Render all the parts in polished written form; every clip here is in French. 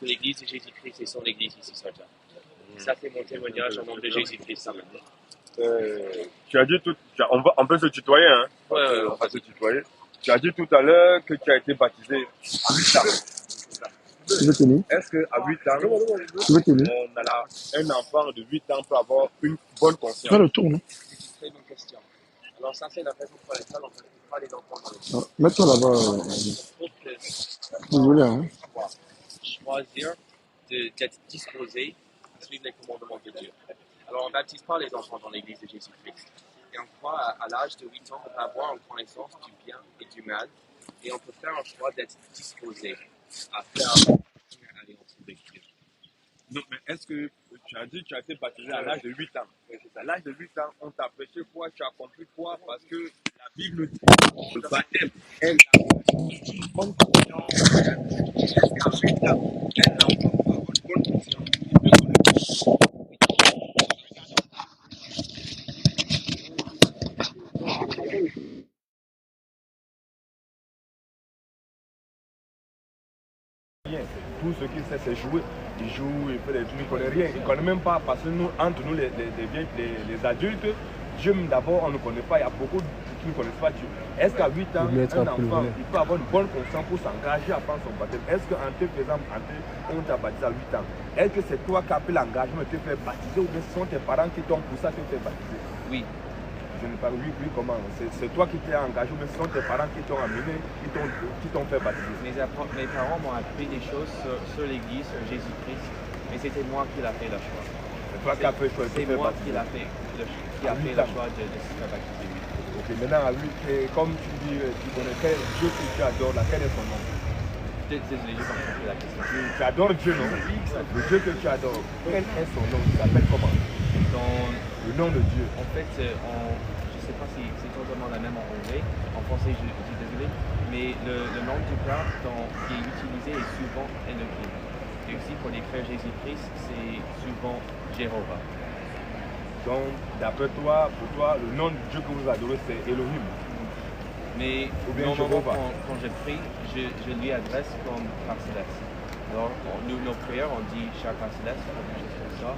que l'église de Jésus-Christ est son église ici sur terre. Ça, c'est mon témoignage au nom de Jésus-Christ. Tu as dit tout, on peut se tutoyer, hein? Ouais, on va se tutoyer. Tu as dit tout à l'heure que tu as été baptisé à 8 ans. Est-ce qu'à 8 ans, un enfant de 8 ans peut avoir une bonne conscience? Fais le tour, non? C'est une très bonne question. Alors ça, c'est la raison pour laquelle on ne fait pas les enfants dans le Mets-toi là-bas. Désolé, hein? choisir d'être disposé à suivre les commandements de Dieu. Alors, on ne baptise pas les enfants dans l'église de Jésus-Christ. Et on croit à l'âge de 8 ans, on peut avoir une connaissance du bien et du mal. Et on peut faire un choix d'être disposé à faire alliance avec Dieu. Non, mais est-ce que tu as dit que tu as été baptisé à l'âge de 8 ans? À l'âge de 8 ans, on t'a prêché quoi? Tu as compris quoi? Parce que la Bible dit le baptême est une bonne conscience. Est-ce qu'à 8 ans, un enfant peut avoir une bonne conscience? Tout ce qu'il sait, c'est jouer. Il joue, il fait des trucs, il ne connaît rien. Il ne connaît même pas, parce que nous, entre nous, les adultes, Dieu d'abord, on ne connaît pas. Il y a beaucoup qui ne connaissent pas Dieu. Est-ce qu'à 8 ans, un enfant, il peut avoir une bonne conscience pour s'engager à prendre son baptême? Est-ce qu'en te faisant, on t'a baptisé à 8 ans, est-ce que c'est toi qui as pris l'engagement de te faire baptiser ou bien ce sont tes parents qui t'ont poussé à te faire baptiser? Oui. Je ne parle oui, comment? C'est toi qui t'es engagé ou bien ce sont tes parents qui t'ont amené, qui t'ont fait baptiser? Mes parents m'ont appris des choses sur l'église, sur Jésus-Christ, mais c'était moi qui l'a fait le choix. C'est toi qui as fait le choix. C'est moi qui a fait le choix de se faire baptiser. Ok, maintenant, comme tu dis, tu connais quel Dieu que tu adores, quel est son nom? Désolé, je n'ai pas compris la question. Tu adores Dieu, non? Le Dieu que tu adores, quel est son nom? Il s'appelle comment? Le nom de Dieu. En fait, je ne sais pas si c'est totalement la même en anglais. En français, je dis désolé. Mais le nom du Père qui est utilisé est souvent Elohim. Et aussi pour les frères Jésus-Christ, c'est souvent Jéhovah. Donc, d'après toi, pour toi, le nom de Dieu que vous adorez, c'est Elohim. Mais normalement, quand je prie, je lui adresse comme Père Céleste. Alors, nos prières, on dit cher Père Céleste, quelque chose comme ça.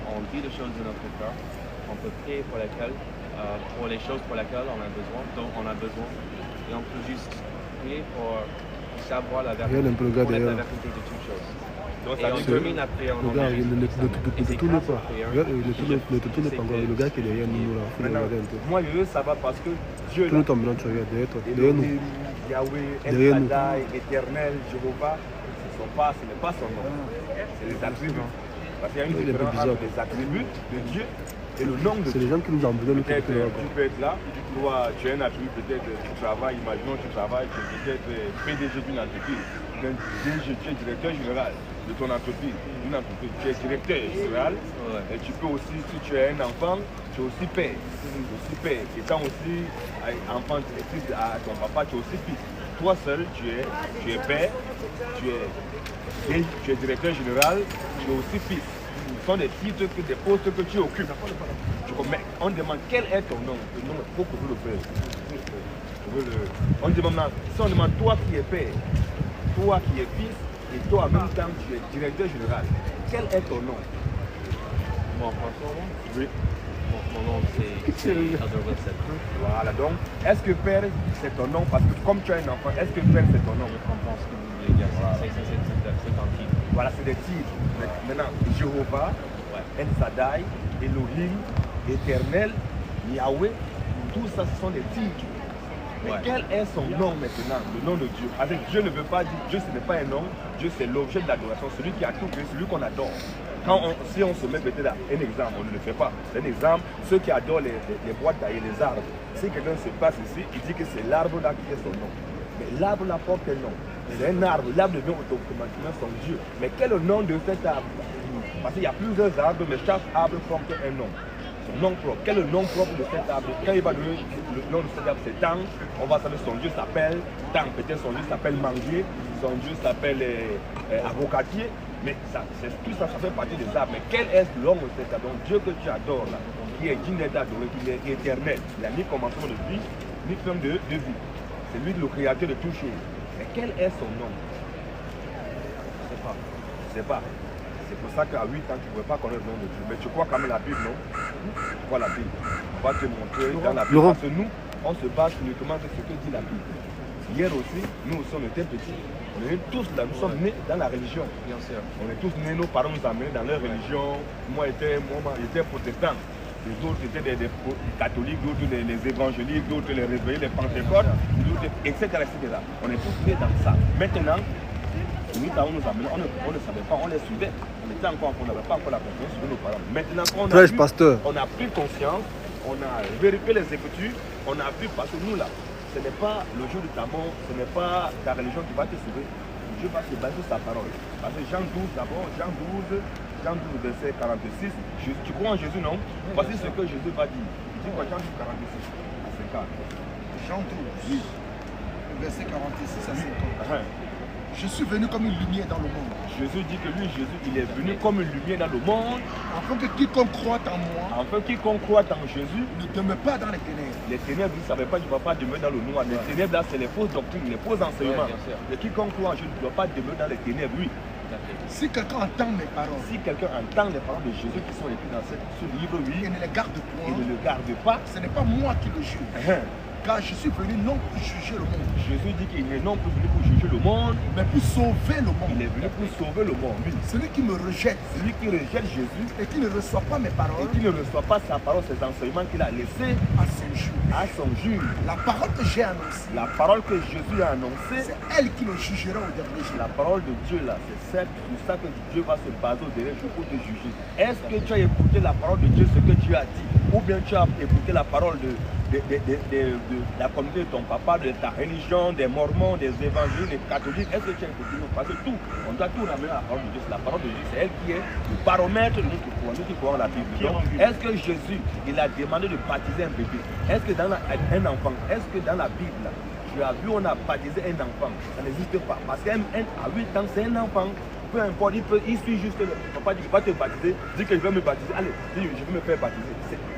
On dit les choses de notre cœur. On peut prier pour les choses pour lesquelles on a besoin, dont on a besoin. Et on peut juste prier pour savoir la vérité, pour la vérité de toutes choses. Donc, et on termine la prière en anglais. Ne tourne pas. Ne tourne pas encore. Le gars qui est derrière nous là. Moi, je veux savoir parce que Dieu. Tout le temps, tu regardes derrière toi. Derrière nous. Yahweh, El Shaddai, Éternel, Jéhovah, ce n'est pas son nom. C'est les attributs. Parce qu'il y a une différence entre les attributs de Dieu et le nom de Dieu. C'est les gens qui nous ont besoin de tu peux être là, tu as un attribut, peut-être tu travailles, imaginons tu travailles, tu es peut-être PDG d'une entreprise, tu es directeur général de ton entreprise, tu es directeur général, et tu peux aussi, si tu es un enfant, tu es aussi père. Étant aussi enfant, fils à ton papa, tu es aussi fils. Toi seul, tu es père, tu es directeur général, tu es aussi fils. Ce sont des titres, des postes que tu occupes. Mais on demande quel est ton nom. Le nom est beaucoup plus le faire. On demande toi qui es père, toi qui es fils, et toi en même temps tu es directeur général. Quel est ton nom? Mon nom? Oui. Mon nom c'est Elder Wilson. Voilà, donc est-ce que père c'est ton nom? Parce que comme tu as un enfant, est-ce que père c'est ton nom? Je comprends ce que vous voulez dire. C'est un titre. Voilà, c'est des titres. Maintenant, Jéhovah, El Shaddai, Elohim, Éternel, Yahweh, tout ça ce sont des titres. Mais quel est son nom maintenant, le nom de Dieu? Avec Dieu ne veut pas dire, Dieu ce n'est pas un nom, Dieu c'est l'objet de l'adoration, celui qui a tout créé, celui qu'on adore. Si on se met peut-être un exemple, on ne le fait pas. C'est un exemple, ceux qui adorent les boîtes et les arbres. Si quelqu'un se passe ici, il dit que c'est l'arbre là qui est son nom. Mais l'arbre là porte un nom. C'est un arbre, l'arbre devient automatiquement son Dieu. Mais quel est le nom de cet arbre? Parce qu'il y a plusieurs arbres, mais chaque arbre porte un nom. Son nom propre. Quel est le nom propre de cet arbre? Quand il va donner le nom de cet arbre, c'est Tang. On va savoir son Dieu s'appelle Tang. Peut-être son Dieu s'appelle Manguier. Son Dieu s'appelle Avocatier. Mais tout ça, ça fait partie des arbres. Mais quel est le nom de cet arbre? Donc Dieu que tu adores là, qui est digne d'être adoré, qui est éternel. Il n'a ni commencement de vie, ni fin de vie. C'est lui le créateur de toutes choses. Mais quel est son nom? pas. Tu sais pas. C'est pour ça qu'à 8 ans, tu ne pouvais pas connaître le nom de Dieu. Mais tu crois quand même la Bible, non? Tu crois la Bible. On va te montrer dans la Bible. Parce que nous, on se base uniquement sur ce que dit la Bible. Hier aussi, nous aussi, on était petits. On est tous là, nous sommes nés dans la religion. Bien sûr. On est tous nés, nos parents nous amenaient dans leur religion. Moi, j'étais protestant. Les autres étaient des catholiques, d'autres les évangéliques, d'autres les réveillés, les pentecôtes, etc., etc. On est tous nés dans ça. Maintenant, nous nous amenés, on ne savait pas, on les suivait. On n'avait pas encore la confiance sur nos parents. Maintenant, quand on a pris conscience, on a vérifié les Écritures, on a vu, parce que nous là, ce n'est pas le jour de ta mort, ce n'est pas ta religion qui va te sauver. Dieu va se baser sur sa parole. Parce que Jean 12 d'abord, Jean 12, verset 46, tu crois en Jésus, non? Voici ce que Jésus va dire. Il dit quoi, Jean 12, 46 à 50. Jean 12, oui. Verset 46 à 50. Oui. Je suis venu comme une lumière dans le monde. Jésus dit que lui, Jésus, il est venu comme une lumière dans le monde. Afin que quiconque croit en moi, afin quiconque croit en Jésus, ne demeure pas dans les ténèbres. Les ténèbres, vous ne savez pas, tu ne vas pas demeurer dans le noir. Les ténèbres, là, c'est les fausses doctrines, les faux enseignements. Et quiconque croit en Jésus ne doit pas demeurer dans les ténèbres, oui. Si quelqu'un entend mes paroles, si quelqu'un entend les paroles de Jésus qui sont écrites dans ce livre, oui, et ne les garde point, et ne le garde pas, ce n'est pas moi qui le juge. Car je suis venu non pour juger le monde. Jésus dit qu'il n'est non plus venu pour juger le monde, mais pour sauver le monde. Il est venu pour sauver le monde. Oui. Celui qui me rejette, celui qui rejette Jésus, et qui ne reçoit pas mes paroles, et qui ne reçoit pas sa parole, ses enseignements qu'il a laissés à son juge. La parole que j'ai annoncée, la parole que Jésus a annoncée, c'est elle qui le jugera au dernier jour. La parole de Dieu là, c'est sur ça que Dieu va se baser au dernier jour pour te juger. Est-ce que tu as écouté la parole de Dieu, ce que Dieu a dit, ou bien tu as écouté la parole de la communauté de ton papa, de ta religion, des mormons, des évangéliques, des catholiques? Est-ce que tu as écouté? Non, parce que tout, on doit tout ramener à la parole de Dieu. La parole de Dieu, c'est elle qui est le baromètre de nous qui croyons la Bible. Est-ce que Jésus, il a demandé de baptiser un bébé? Est-ce que dans un enfant, est-ce que dans la Bible, là, tu as vu, on a baptisé un enfant? Ça n'existe pas. Parce qu'à 8 ans, c'est un enfant. Peu importe, il suit juste le papa dit, il va te baptiser, dit que je vais me baptiser. Allez, je vais me faire baptiser.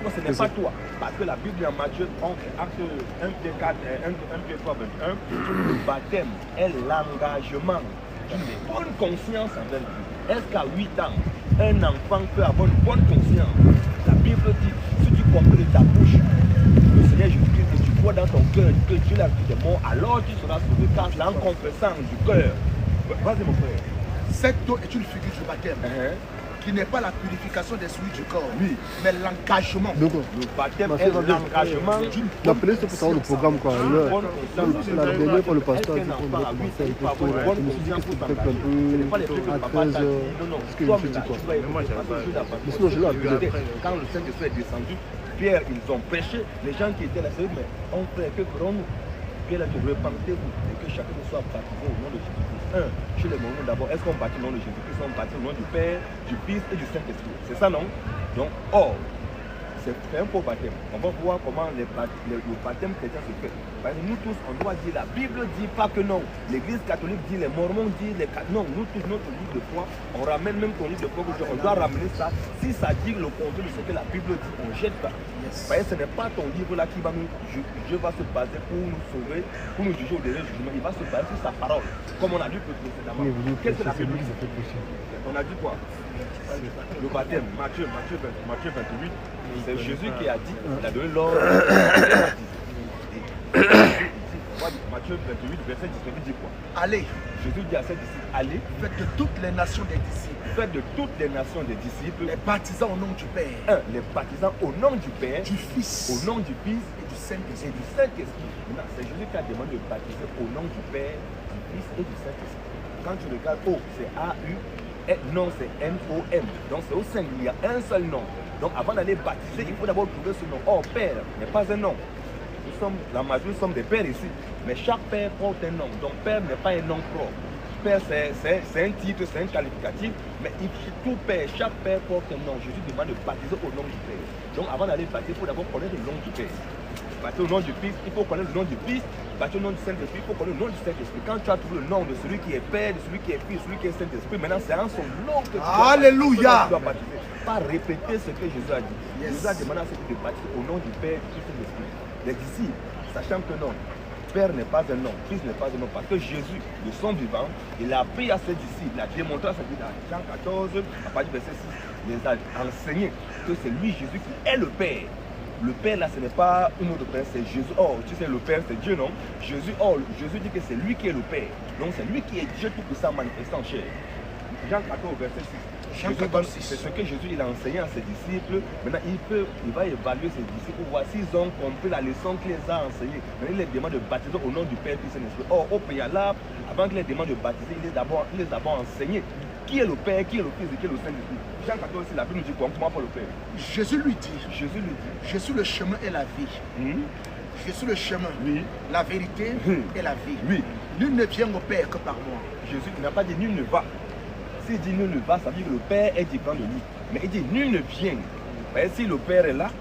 Non, ce n'est pas toi. Parce que la Bible en Matthieu, acte 1, Pierre 4, 1 Pierre 3, 21, le baptême est l'engagement d'une bonne conscience envers Dieu. Est-ce qu'à 8 ans, un enfant peut avoir une bonne conscience? La Bible dit, si tu comprends de ta bouche, le Seigneur Jésus-Christ, et tu crois dans ton cœur que Dieu l'a vu des morts, alors tu seras sauvé, car c'est en confessant du cœur. Vas-y mon frère. Cette eau est une figure du baptême, qui n'est pas la purification des souillures du corps, oui, mais l'engagement. Le baptême est l'engagement. L'appelez ce pour savoir le programme quoi. La dernière fois le pasteur a dit qu'on doit commencer avec le tour. Je me suis dit que c'était peut-être un peu à 13h. Ce que je me suis dit quoi. Mais sinon je l'ai appelé. Quand le Saint-Esprit est descendu, Pierre, ils ont péché. Les gens qui étaient là, c'est mais on fait que ferons-nous? Pierre a dit repentez-vous et que chacun soit baptisé au nom de Jésus-Christ. Chez les mormons d'abord, est-ce qu'on baptise au nom de Jésus-Christ? On baptise au nom du Père, du Fils et du Saint-Esprit. C'est ça, non? Donc, c'est un faux baptême. On va voir comment le baptême chrétien se fait. Parce que nous tous, on doit dire, la Bible dit pas que non. L'Église catholique dit, les mormons disent, non, nous tous, notre livre de foi, on ramène même ton livre de foi, on doit ramener ça. Si ça dit le contraire de ce que la Bible dit, on ne jette pas. Parce que ce n'est pas ton livre là qui va nous Dieu va se baser pour nous sauver, pour nous juger au dernier jugement. Il va se baser sur sa parole. Comme on a dit précédemment. Qu'est-ce que la Bible dit? On a dit quoi? Le baptême, Matthieu 28. C'est Jésus qui a dit, il a donné l'ordre. Matthieu 28, verset 19, il dit quoi? Allez. Jésus dit à ses disciples, allez. Faites de toutes les nations des disciples. Faites de toutes les nations des disciples. Les baptisants au nom du Père. Les baptisants au nom du Père. Du Fils. Au nom du Fils. Et du Saint-Esprit. Maintenant, c'est Jésus qui a demandé de baptiser au nom du Père, du Fils et du Saint-Esprit. Quand tu regardes O, c'est A-U. Et non, c'est N-O-M. Donc c'est au singulier, il y a un seul nom. Donc avant d'aller baptiser, il faut d'abord trouver ce nom. Or, Père n'est pas un nom. La majorité sommes des pères ici. Mais chaque père porte un nom. Donc Père n'est pas un nom propre. Père, c'est un titre, c'est un qualificatif. Mais tout père, chaque père porte un nom. Jésus demande de baptiser au nom du Père. Donc avant d'aller baptiser, il faut d'abord connaître le nom du Père. Baptiser au nom du Fils, il faut connaître le nom du Fils. Baptiser au nom du Saint-Esprit, il faut connaître le nom du Saint-Esprit. Quand tu as trouvé le nom de celui qui est Père, de celui qui est Fils, de celui qui est Saint-Esprit, maintenant c'est en son nom que tu dois baptiser. Pas répéter ce que Jésus a dit. Jésus a demandé à ceux de baptiser au nom du Père et du Saint-Esprit. Les disciples, sachant que non, Père n'est pas un homme, Fils n'est pas un homme, parce que Jésus, de son vivant, il a pris à ses disciples, il a démontré à ses disciples, dans Jean 14, à partir du verset 6, il les a enseignés que c'est lui, Jésus, qui est le Père. Le Père, là, ce n'est pas une autre Père, c'est Jésus. Oh, tu sais, le Père, c'est Dieu, non? Jésus dit que c'est lui qui est le Père. Donc, c'est lui qui est Dieu tout puissant manifesté en chair. Jean 14, verset 6. C'est ce que Jésus il a enseigné à ses disciples. Maintenant, il va évaluer ses disciples pour voir s'ils ont compris la leçon qu'il les a enseignée. Maintenant, il les demande de baptiser au nom du Père, Fils et Saint-Esprit. Or, au préalable, avant qu'il les demande de baptiser, il les a d'abord enseigné qui est le Père, qui est le Fils et qui est le Saint-Esprit. Jean 14, la Bible nous dit comment pour le Père. Jésus lui dit, je suis le chemin et la vie. Je suis le chemin, la vérité et la vie. Nul ne vient au Père que par moi. Jésus n'a pas dit nul ne va. S'il dit nul ne va, ça veut dire que le Père est différent de lui. Mais il dit nul ne vient. Mais si le Père est là,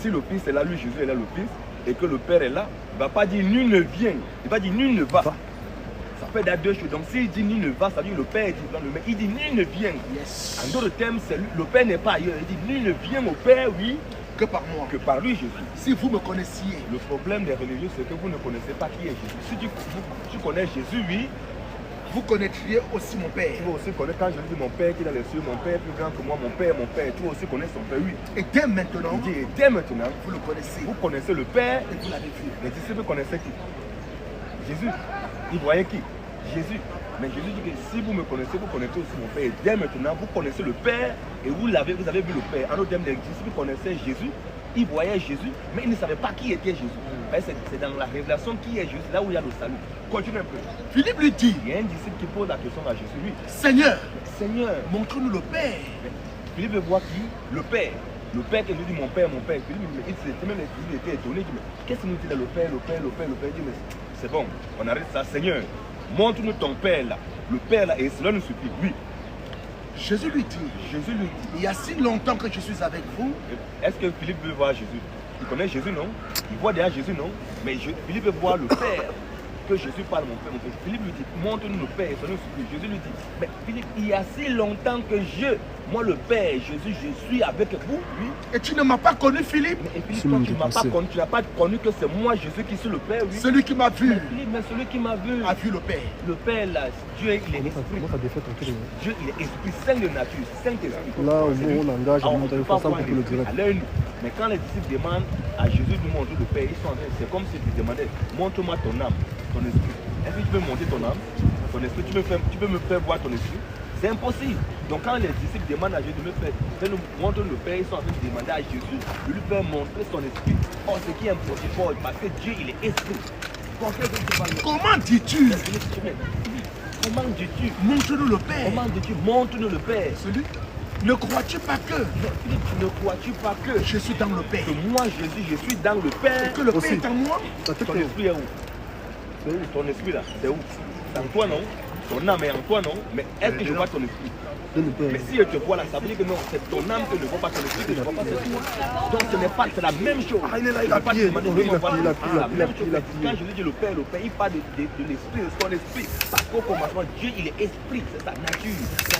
si le Fils est là, lui Jésus est là, le Fils, et que le Père est là, il ne va pas dire nul ne vient. Il va dire nul ne va. Ça peut être deux choses. Donc s'il dit nul ne va, ça veut dire que le Père est différent de lui. Mais il dit nul ne vient. Yes. En d'autres termes, le Père n'est pas ailleurs. Il dit nul ne vient au Père, oui, que par moi. Que par lui Jésus. Si vous me connaissiez. Le problème des religieux, c'est que vous ne connaissez pas qui est Jésus. Si tu connais Jésus, oui, vous connaîtriez aussi mon Père. Tu vas aussi connaître, quand je dis mon Père qui est dans les cieux, mon Père plus grand que moi, mon Père, tu vas aussi connaître son Père, oui. Et dès maintenant, vous le connaissez. Vous connaissez le Père et vous l'avez vu. Les disciples connaissaient qui? Jésus. Ils voyaient qui? Jésus. Mais Jésus dit que si vous me connaissez, vous connaissez aussi mon Père. Et dès maintenant, vous connaissez le Père et vous avez vu le Père. En d'autres termes, les disciples connaissaient Jésus, ils voyaient Jésus, mais ils ne savaient pas qui était Jésus. C'est dans la révélation qui est Jésus, là où il y a le salut. Continue un peu. Philippe lui dit, il y a un disciple qui pose la question à Jésus, oui. Seigneur, montre-nous le Père. Philippe veut voir qui? Le Père. Le Père qui lui dit mon Père. Philippe, il était étonné. Il dit, mais qu'est-ce qu'il nous dit là, le Père? Il dit, mais c'est bon, on arrête ça. Seigneur, montre-nous ton Père là. Le Père là, et cela nous suffit. Oui. Jésus lui dit, il y a si longtemps que je suis avec vous. Est-ce que Philippe veut voir Jésus? Il connaît Jésus, non? Il voit déjà Jésus, non? Mais Philippe veut voir le Père. Que Jésus parle, mon Père. Philippe lui dit, montre-nous le Père. Jésus lui dit, mais Philippe, il y a si longtemps que moi le Père, Jésus, je suis avec vous. Oui. Et tu ne m'as pas connu, Philippe? Mais Philippe, toi, tu ne m'as pas connu. Tu n'as pas connu que c'est moi, Jésus, qui suis le Père. Oui. Celui qui m'a vu. Mais celui qui m'a vu a vu le Père. Le Père, là, Dieu, il est esprit. Dieu, il est esprit, saint de nature, Saint-Esprit. Là, on engage, on ne pas voir le direct. Mais quand les disciples demandent à Jésus de montrer le Père, c'est comme s'ils lui demandaient, montre-moi ton âme, ton esprit. Est-ce que tu peux montrer ton âme, ton esprit? Tu peux me faire voir ton esprit? C'est impossible. Donc quand les disciples demandent à Jésus de nous montrer le Père, ils sont en train de demander à Jésus de lui faire montrer son esprit. Or, ce qui est impossible, parce que Dieu, il est esprit. Comment dis-tu? Comment dis-tu? Montre-nous le Père. Comment dis-tu? Montre-nous le Père. Celui. Ne crois-tu pas que? Ne crois-tu pas que je suis dans le Père? Que moi, Jésus, je suis dans le Père. Et que le Père est en moi? Ton esprit est où? C'est où? Ton esprit là, c'est où? C'est en toi, non? Ton âme est en toi, non? Mais est-ce que je vois ton esprit? Mais si je te vois là, ça veut dire que non, c'est ton âme que ne voit pas ton esprit, que je ne vois pas c'est toi. Donc ce n'est pas, c'est la même chose. Ah, il est là, il a pied. Quand je dis le Père, il parle de l'esprit, de son esprit. Parce qu'au commencement, Dieu, il est esprit, c'est sa nature.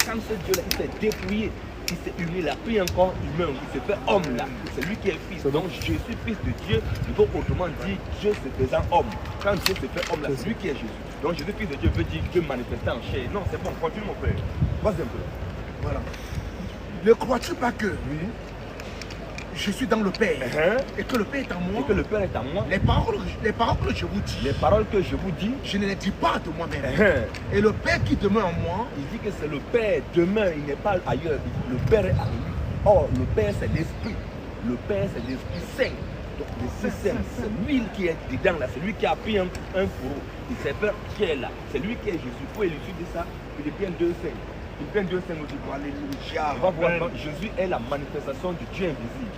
Quand ce Dieu-là, il s'est dépouillé, il s'est uni, il a pris un corps humain, il s'est fait homme là. C'est lui qui est fils. Donc je suis fils de Dieu. Il faut autrement dire Dieu se faisant homme. Quand Dieu se fait homme là, c'est lui qui est Jésus. Donc Jésus, fils de Dieu, veut dire Dieu manifesté en chair. Non, c'est bon, continue mon frère. Vas-y un peu. Voilà. Ne crois-tu pas que je suis dans le Père et que le Père est en moi? Et que le Père est en moi. Les paroles que je vous dis. Les paroles que je vous dis. Je ne les dis pas de moi-même. Et le Père qui demeure en moi. Il dit que c'est le Père demain, il n'est pas ailleurs. Le Père est en lui. Or, le Père c'est l'Esprit. Le Père c'est l'Esprit Saint. Donc l'Esprit Saint, c'est lui qui est dedans là. C'est lui qui a pris un fourreau. Il s'est fait chair là. C'est lui qui est Jésus. Pour élucider ça, Philippiens 2:5. Philippiens 2:5 nous dit quoi? Alléluia. On va voir, Jésus est la manifestation du Dieu invisible.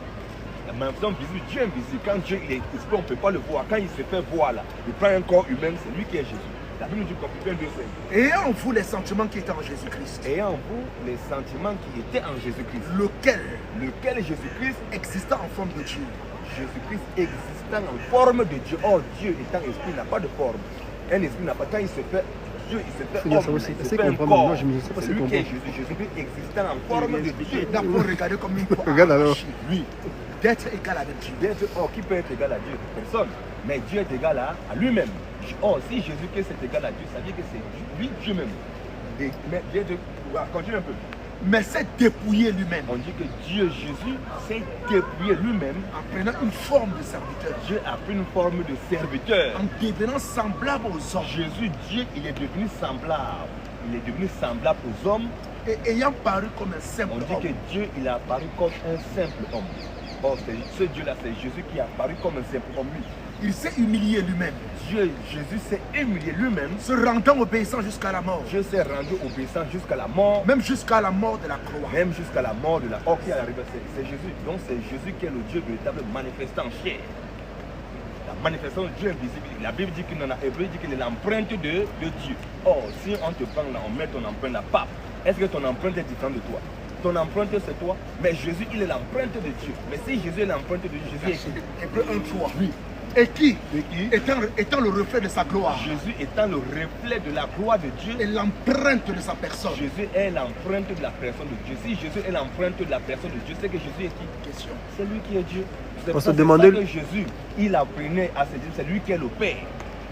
La manifestation visible du Dieu invisible. Quand Dieu il est esprit, on ne peut pas le voir. Quand il se fait voir là, il prend un corps humain, c'est lui qui est Jésus. La Bible nous dit Philippiens 2:5. Ayant en vous les sentiments qui étaient en Jésus-Christ. Ayant en vous les sentiments qui étaient en Jésus-Christ. Lequel Jésus-Christ existant en forme de Dieu. Jésus-Christ existant en forme de Dieu. Or Dieu étant esprit n'a pas de forme. Un esprit n'a pas. Quand il se fait Dieu, il se fait homme, il se fait un corps. C'est lui qui est Jésus. Jésus-Christ existant en forme de Dieu. D'abord regarder comme une fois. Regarde alors. Oui. D'être égal avec Dieu. Qui peut être égal à Dieu? Personne. Mais Dieu est égal à lui-même. Oh, si Jésus-Christ est égal à Dieu, ça veut dire que c'est lui Dieu même. Et, mais continue un peu. Mais c'est dépouiller lui-même. On dit que Dieu, Jésus, s'est dépouillé lui-même en prenant une forme de serviteur. Dieu a pris une forme de serviteur. En devenant semblable aux hommes. Jésus, Dieu, il est devenu semblable. Il est devenu semblable aux hommes. Et ayant paru comme un simple homme. On dit que Dieu, il a apparu comme un simple homme. Or, ce Dieu-là, c'est Jésus qui a apparu comme un simple homme. Il s'est humilié lui-même. Dieu, Jésus s'est humilié lui-même. Se rendant obéissant jusqu'à la mort. Dieu s'est rendu obéissant jusqu'à la mort. Même jusqu'à la mort de la croix. Même jusqu'à la mort de la croix qui est arrivée. C'est Jésus. Donc c'est Jésus qui est le Dieu véritable manifestant en chair. La manifestation de Dieu invisible. La Bible dit qu'il en a Hébreu dit qu'il est l'empreinte de Dieu. Or, si on te prend là, on met ton empreinte là, paf, est-ce que ton empreinte est différente de toi? Ton empreinte c'est toi, mais Jésus il est l'empreinte de Dieu. Mais si Jésus est l'empreinte de Dieu, Jésus est qui? Hébreu 1:3. Oui. Et qui, étant le reflet de sa gloire. Jésus étant le reflet de la gloire de Dieu. Et l'empreinte de sa personne. Jésus est l'empreinte de la personne de Dieu. Si Jésus est l'empreinte de la personne de Dieu, c'est que Jésus est qui? Question. C'est lui qui est Dieu. On se demandait que Jésus, il apprenait à ses disciples, c'est lui qui est le Père.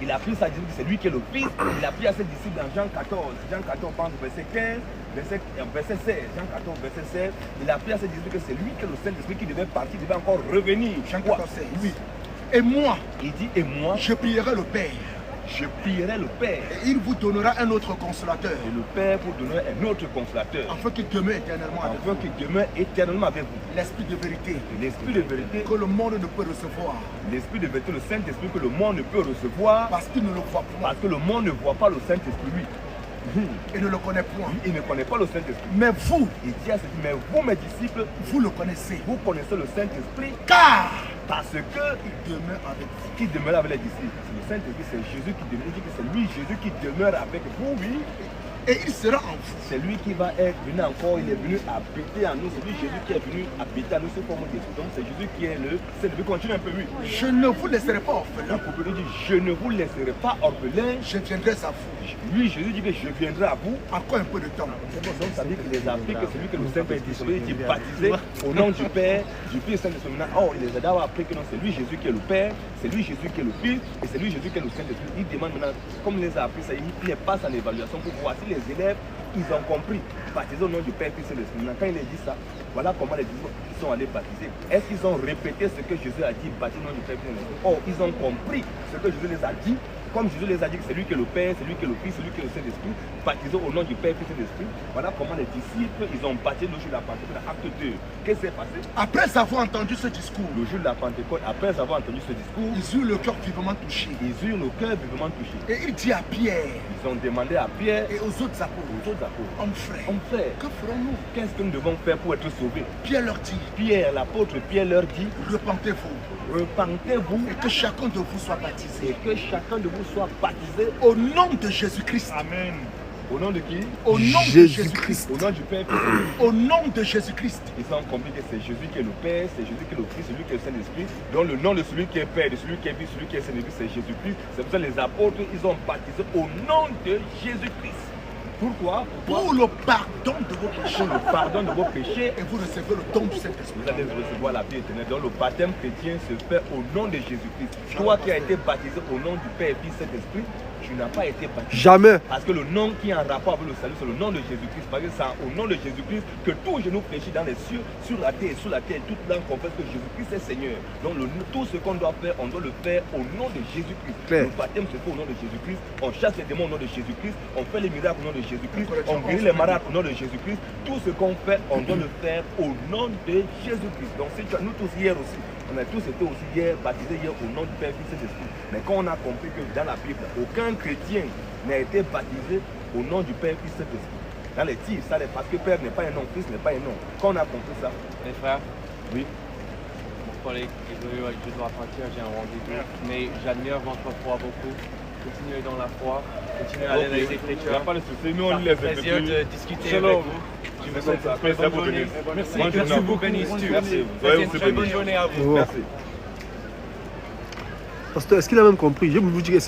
Il a pris sa disciple, c'est lui qui est le Fils. Il a pris à ses disciples dans Jean 14. Jean 14, pense verset 15, verset 16. Jean 14, verset 16. Il a pris à ses disciples que c'est lui qui est le Saint-Esprit qui devait partir, il devait encore revenir. Jean 14, 16. Oui. Et moi, il dit, et moi, je prierai le Père. Je prierai le Père. Et il vous donnera un autre consolateur. Et le Père vous donnera un autre consolateur. Afin qu'il demeure éternellement avec vous. Afin qu'il demeure éternellement avec vous. L'Esprit de vérité. L'Esprit de vérité. Que le monde ne peut recevoir. L'Esprit de vérité, le Saint-Esprit que le monde ne peut recevoir. Parce qu'il ne le voit pas. Parce que le monde ne voit pas le Saint-Esprit, lui. Il ne le connaît point. Il ne connaît pas le Saint-Esprit. Mais vous, il dit à ceci, mais vous, mes disciples, vous le connaissez. Vous connaissez le Saint-Esprit. Car parce que il demeure avec vous. Qui demeure avec les disciples. C'est le Saint-Esprit, c'est Jésus qui demeure. Il dit que c'est lui, Jésus, qui demeure avec vous, oui. Et il sera en vous. C'est lui qui va être venu encore, il est venu habiter en nous. C'est lui Jésus qui est venu habiter en nous sous forme d'esprit. Donc c'est Jésus qui est le. C'est lui. Continue un peu, oui. Je ne vous laisserai pas orphelin. Il dit, je ne vous laisserai pas orphelin. Je viendrai à vous. Lui, Jésus dit que je viendrai à vous. Encore un peu de temps. C'est bon, donc ça dit qu'il les a appris que c'est lui que le Saint-Esprit dit baptisé au nom du Père, du Fils et du Saint-Esprit. Oh, il les a d'abord appris que non, c'est lui Jésus qui est le Père, c'est lui Jésus qui est le Fils et c'est lui Jésus qui est le Saint-Esprit. Il demande maintenant, comme il les a appris ça, il les passe en évaluation pour voir si les élèves ils ont compris, baptisé au nom du Père, Fils et de l'Esprit. Quand il a dit ça, voilà comment les disciples sont allés baptiser. Est-ce qu'ils ont répété ce que Jésus a dit, baptisé au nom du Père, Fils et de l'Esprit? Oh, ils ont compris ce que Jésus les a dit. Comme Jésus les a dit que c'est lui qui est le Père, c'est lui qui est le Fils, c'est lui qui est le Saint-Esprit, baptisé au nom du Père, Fils et de l'Esprit. Voilà comment les disciples, ils ont baptisé le jour de la Pentecôte, acte 2. Qu'est-ce qui s'est passé? Après avoir entendu ce discours, le jour de la Pentecôte, après avoir entendu ce discours, ils eurent le cœur vivement touché. Ils eurent le cœur vivement touché. Et il dit à Pierre, ils ont demandé à Pierre et aux autres apôtres, hommes frères, que ferons-nous? Qu'est-ce que nous devons faire pour être sauvés? Pierre leur dit, l'apôtre Pierre leur dit, repentez-vous. Repentez-vous et que chacun de vous soit baptisé. Et que chacun de vous soit baptisé au nom de Jésus-Christ. Amen. Au nom de qui? Au nom de Jésus-Christ. Au nom du Père. Au nom de Jésus-Christ. Ils ont compris que c'est Jésus qui est le Père, c'est Jésus qui est le Fils, c'est lui qui est le Saint-Esprit. Donc le nom de celui qui est Père, de celui qui est Fils, celui qui est Saint-Esprit, c'est Jésus-Christ. C'est pour ça que les apôtres, ils ont baptisé au nom de Jésus-Christ. Pourquoi? Pour le pardon de vos péchés. Pour le pardon de vos péchés. Et vous recevez le don du Saint-Esprit. Vous allez recevoir la vie éternelle. Donc le baptême chrétien se fait au nom de Jésus-Christ. Toi qui as été baptisé au nom du Père, Fils, Saint-Esprit, tu n'as pas été baptisé. Jamais. Parce que le nom qui est en rapport avec le salut, c'est le nom de Jésus-Christ. Parce que c'est au nom de Jésus-Christ que tout genou fléchit dans les cieux, sur la terre et sous la terre. Toute langue confesse que Jésus-Christ est Seigneur. Donc tout ce qu'on doit faire, on doit le faire au nom de Jésus-Christ. Le baptême se fait au nom de Jésus-Christ. On chasse les démons au nom de Jésus-Christ. On fait les miracles au nom de Jésus-Christ. On guérit les malades au nom de Jésus-Christ. Tout ce qu'on fait, on doit le faire au nom de Jésus-Christ. Donc si nous tous hier aussi, on a tous été aussi hier baptisés hier au nom du Père, Fils et Esprit. Mais quand on a compris que dans la Bible, aucun chrétien n'a été baptisé au nom du Père, Fils et Esprit. Dans les tirs, ça parce que Père n'est pas un nom, Fils n'est pas un nom. Quand on a compris ça, mes frères, oui. Mon collègue est venu avec je dois partir, j'ai un rendez-vous. Mais j'admire votre foi beaucoup. Continuez dans la foi, continuez à aller dans les Écritures. Il n'y a pas de souci, nous on laisse. C'est un plaisir de discuter avec vous. Je vous souhaite une bonne journée. Merci, que Dieu vous bénisse. Merci. Une très bonne journée à vous. Merci. Pasteur, est-ce qu'il a même compris? Je vais vous dire